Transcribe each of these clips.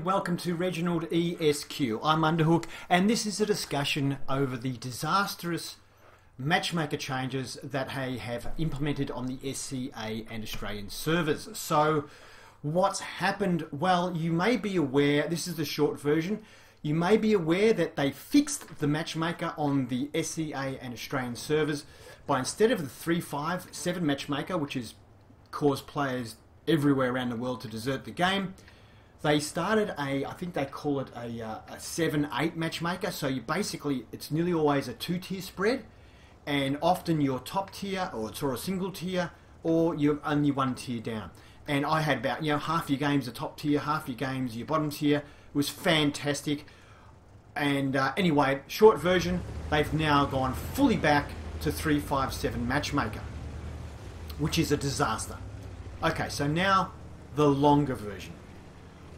and welcome to ReginaldESQ. I'm Underhook, and this is a discussion over the disastrous matchmaker changes that they have implemented on the SCA and Australian servers. So, what's happened? Well, you may be aware, this is the short version, you may be aware that they fixed the matchmaker on the SCA and Australian servers by, instead of the 357 matchmaker, which has caused players everywhere around the world to desert the game, they started I think they call it a 7-8 matchmaker. So you basically, it's nearly always a two-tier spread, and often you're top tier, or it's a single tier, or you're only one tier down. And I had about, half your games are top tier, half your games your bottom tier. It was fantastic. And anyway, short version, they've now gone fully back to 357 matchmaker, which is a disaster. Okay, so now the longer version.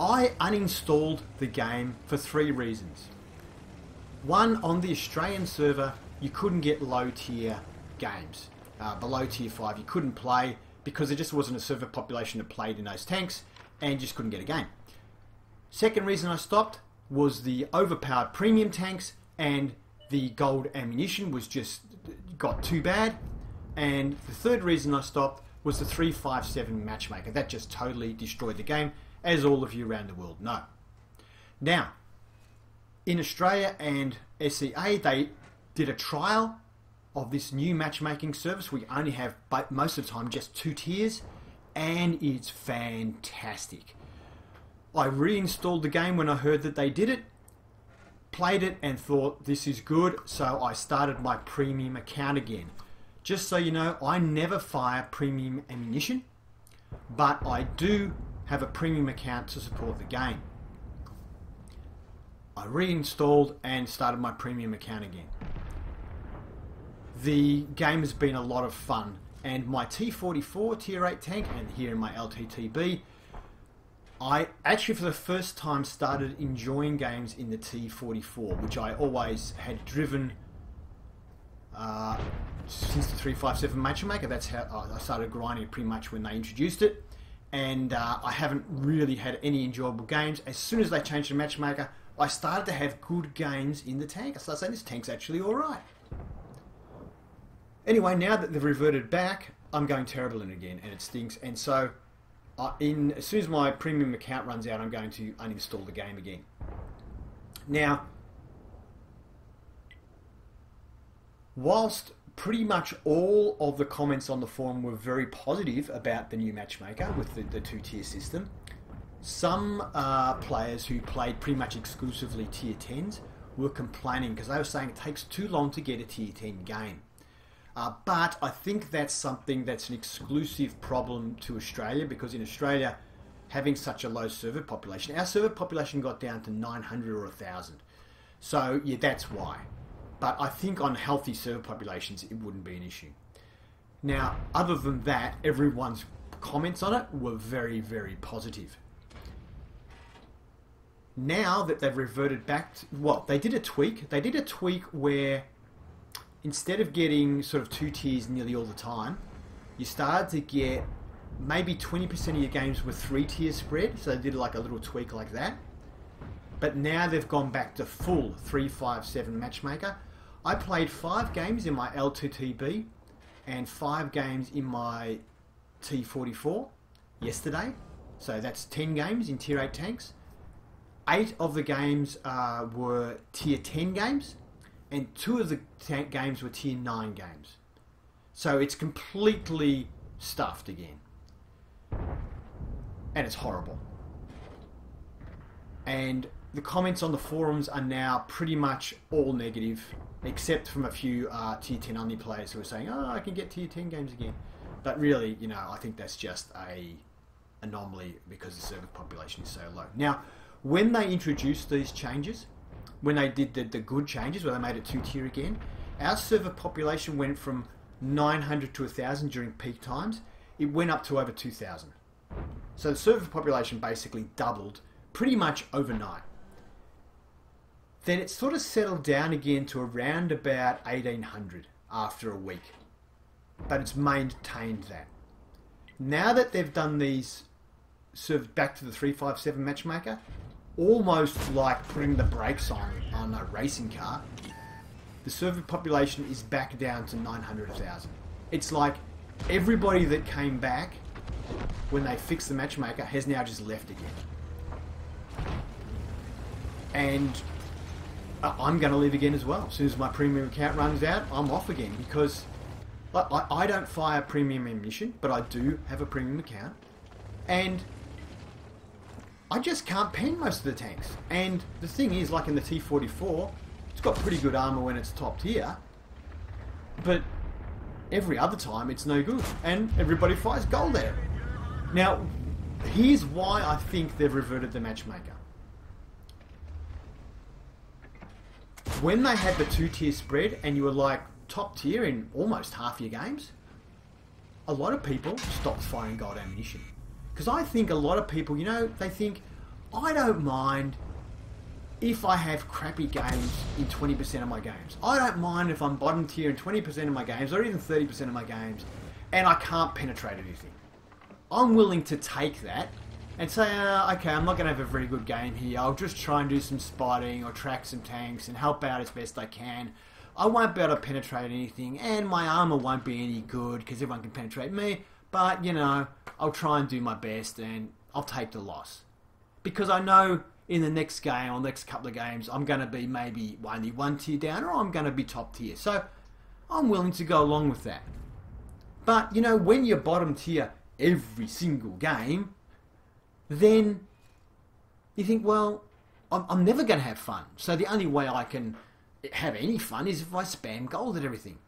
I uninstalled the game for 3 reasons. One, on the Australian server, you couldn't get low tier games. Below tier 5 you couldn't play because there just wasn't a server population that played in those tanks, and you just couldn't get a game. Second reason I stopped was the overpowered premium tanks, and the gold ammunition was just got too bad. And the third reason I stopped was the 357 matchmaker. That just totally destroyed the game, as all of you around the world know. Now, in Australia and SCA, they did a trial of this new matchmaking service. We only have, but most of the time, just 2 tiers, and it's fantastic. I reinstalled the game when I heard that they did it, played it, and thought this is good, so I started my premium account again. Just so you know, I never fire premium ammunition, but I do have a premium account to support the game. I reinstalled and started my premium account again. The game has been a lot of fun, and my T44 tier 8 tank, and here in my LTTB, I actually for the first time started enjoying games in the T44, which I always had driven since the 357 matchmaker. That's how I started grinding it pretty much when they introduced it. And I haven't really had any enjoyable games. As soon as they changed the matchmaker, I started to have good games in the tank. I started saying, this tank's actually alright. Anyway, now that they've reverted back, I'm going terrible in it again, and it stinks. And so, as soon as my premium account runs out, I'm going to uninstall the game again. Now, whilst pretty much all of the comments on the forum were very positive about the new matchmaker with the 2-tier system, some players who played pretty much exclusively tier 10s were complaining because they were saying it takes too long to get a tier 10 game. But I think that's something that's an exclusive problem to Australia, because in Australia, having such a low server population, our server population got down to 900 or 1,000. So yeah, that's why. But I think on healthy server populations, it wouldn't be an issue. Now, other than that, everyone's comments on it were very, very positive. Now that they've reverted back to, well, they did a tweak. They did a tweak where instead of getting sort of 2 tiers nearly all the time, you started to get maybe 20% of your games with 3-tier spread. So they did like a little tweak like that. But now they've gone back to full 357 matchmaker. I played 5 games in my L2TB and 5 games in my T44 yesterday. So that's 10 games in tier 8 tanks. 8 of the games were tier 10 games, and 2 of the tank games were tier 9 games. So it's completely stuffed again. And it's horrible. And the comments on the forums are now pretty much all negative, except from a few tier 10 only players who are saying, oh, I can get tier 10 games again. But really, I think that's just a anomaly because the server population is so low. Now, when they introduced these changes, when they did the good changes, where they made it 2-tier again, our server population went from 900 to 1,000 during peak times. It went up to over 2,000. So the server population basically doubled pretty much overnight. Then it sort of settled down again to around about 1,800 after a week. But it's maintained that. Now that they've done these served back to the 357 matchmaker, almost like putting the brakes on a racing car. The server population is back down to 900,000. It's like everybody that came back when they fixed the matchmaker has now just left again. And I'm going to leave again as well. As soon as my premium account runs out, I'm off again, because I don't fire premium ammunition, but I do have a premium account. And I just can't pen most of the tanks. And the thing is, like in the T-44, it's got pretty good armor when it's top tier, but every other time it's no good, and everybody fires gold at it. Now, here's why I think they've reverted the matchmaker. When they had the 2-tier spread and you were like top tier in almost half your games, a lot of people stopped firing gold ammunition. Because I think a lot of people, you know, they think, I don't mind if I have crappy games in 20% of my games. I don't mind if I'm bottom tier in 20% of my games, or even 30% of my games, and I can't penetrate anything. I'm willing to take that and say, okay, I'm not going to have a very good game here. I'll just try and do some spotting or track some tanks and help out as best I can. I won't be able to penetrate anything, and my armor won't be any good because everyone can penetrate me. But, you know, I'll try and do my best, and I'll take the loss. Because I know in the next game or next couple of games, I'm going to be maybe only 1 tier down, or I'm going to be top tier. So I'm willing to go along with that. But, you know, when you're bottom tier every single game, then you think, well, I'm never going to have fun. So the only way I can have any fun is if I spam gold at everything.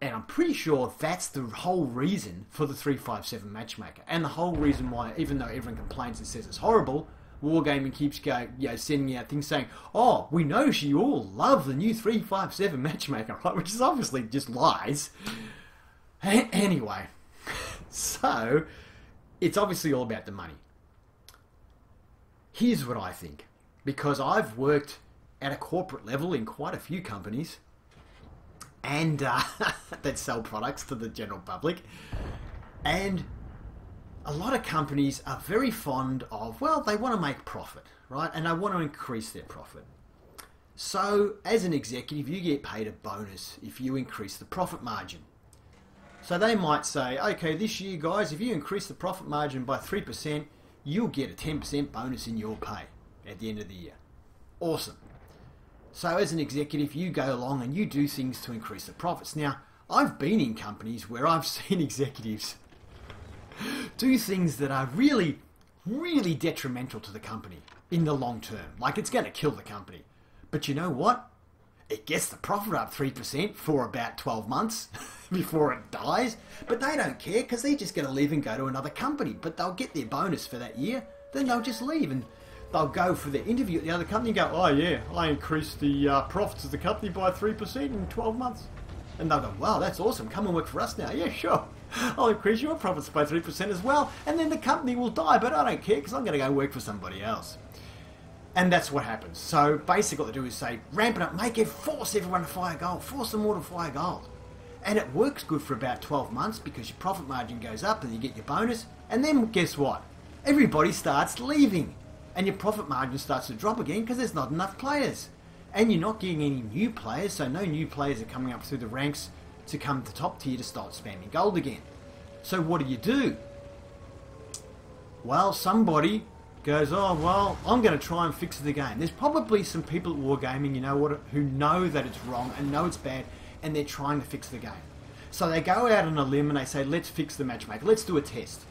And I'm pretty sure that's the whole reason for the 357 matchmaker. And the whole reason why, even though everyone complains and says it's horrible, Wargaming keeps going, you know, sending out things saying, oh, we notice you all love the new 357 matchmaker, right? Which is obviously just lies. Anyway, so it's obviously all about the money. Here's what I think. Because I've worked at a corporate level in quite a few companies, and that sell products to the general public. And a lot of companies are very fond of, well, they want to make profit, right? And they want to increase their profit. So as an executive, you get paid a bonus if you increase the profit margin. So they might say, okay, this year, guys, if you increase the profit margin by 3%, you'll get a 10% bonus in your pay at the end of the year. Awesome. So as an executive, you go along and you do things to increase the profits. Now, I've been in companies where I've seen executives do things that are really, really detrimental to the company in the long term. Like, it's going to kill the company. But you know what? It gets the profit up 3% for about 12 months before it dies. But they don't care, because they're just going to leave and go to another company. But they'll get their bonus for that year. Then they'll just leave, and they'll go for their interview at the other company and go, oh yeah, I increased the profits of the company by 3% in 12 months. And they'll go, wow, that's awesome. Come and work for us now. Yeah, sure. I'll increase your profits by 3% as well. And then the company will die, but I don't care, because I'm going to go work for somebody else. And that's what happens. So basically what they do is say, ramp it up, force everyone to fire gold. Force them all to fire gold. And it works good for about 12 months because your profit margin goes up and you get your bonus. And then guess what? Everybody starts leaving. And your profit margin starts to drop again because there's not enough players. And you're not getting any new players, so no new players are coming up through the ranks to come to top tier to start spamming gold again. So what do? Well, somebody goes, oh, well, I'm going to try and fix the game. There's probably some people at Wargaming, you know what, who know that it's wrong and know it's bad, and they're trying to fix the game. So they go out on a limb and they say, let's fix the matchmaker. Let's do a test.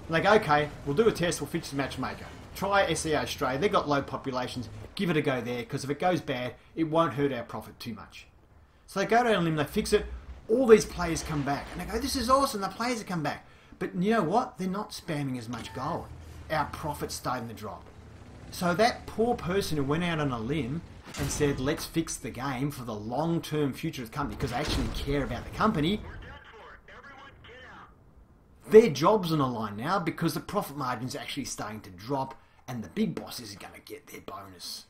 And they go, okay, we'll do a test, we'll fix the matchmaker. Try SEA Australia, they've got low populations, give it a go there, because if it goes bad, it won't hurt our profit too much. So they go down a limb, they fix it, all these players come back, and they go, this is awesome, the players have come back. But you know what? They're not spamming as much gold. Our profit's starting to drop. So that poor person who went out on a limb and said, let's fix the game for the long-term future of the company, because they actually care about the company, their job's on the line now because the profit margin's actually starting to drop, and the big bosses are going to get their bonus.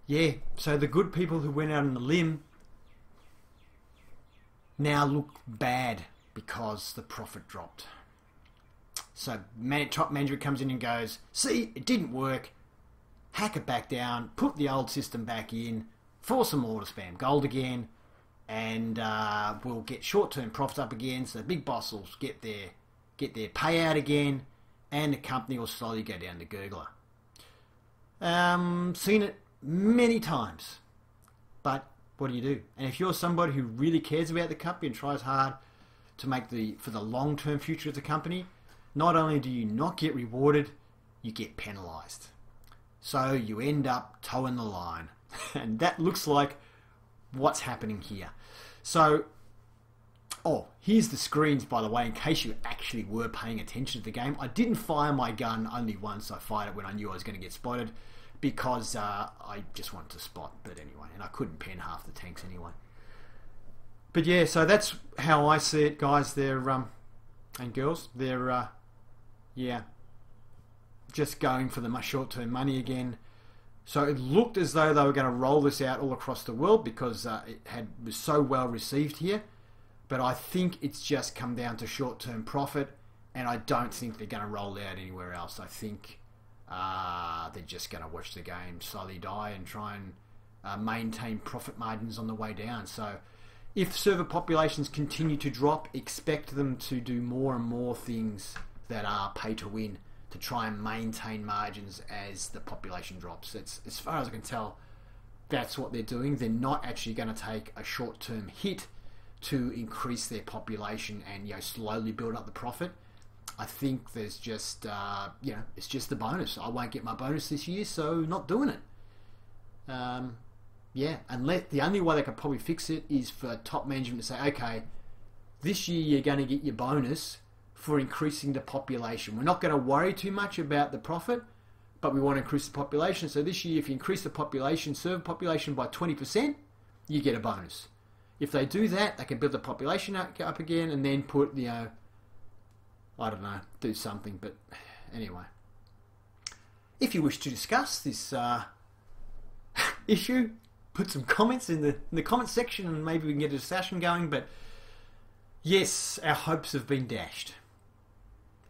Yeah, so the good people who went out on the limb now look bad because the profit dropped. So top management comes in and goes, see, it didn't work, hack it back down, put the old system back in, force them all to spam gold again, and we'll get short-term profits up again, so the big boss will get their payout again, and the company will slowly go down to Googler. Seen it many times, but what do you do? And if you're somebody who really cares about the company and tries hard to make for the long-term future of the company, not only do you not get rewarded, you get penalised. So you end up towing the line. And that looks like what's happening here. So, here's the screens, by the way, in case you actually were paying attention to the game. I didn't fire my gun only once. I fired it when I knew I was going to get spotted because I just wanted to spot. But anyway, and I couldn't pen half the tanks anyway. But yeah, so that's how I see it, guys. They're and girls, they're just going for the short-term money again. So it looked as though they were going to roll this out all across the world because it was so well received here. But I think it's just come down to short-term profit, and I don't think they're going to roll it out anywhere else. I think they're just going to watch the game slowly die and try and maintain profit margins on the way down. So if server populations continue to drop, expect them to do more and more things that are pay to win to try and maintain margins as the population drops. It's, as far as I can tell, that's what they're doing. They're not actually going to take a short-term hit to increase their population and slowly build up the profit. I think there's just it's just the bonus. I won't get my bonus this year, so not doing it. Unless the only way they could probably fix it is for top management to say, okay, this year you're going to get your bonus for increasing the population. We're not going to worry too much about the profit, but we want to increase the population. So this year, if you increase the population, server population by 20%, you get a bonus. If they do that, they can build the population up again and then put, I don't know, do something. But anyway, if you wish to discuss this issue, put some comments in the comment section and maybe we can get a discussion going. But yes, our hopes have been dashed.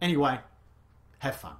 Anyway, have fun.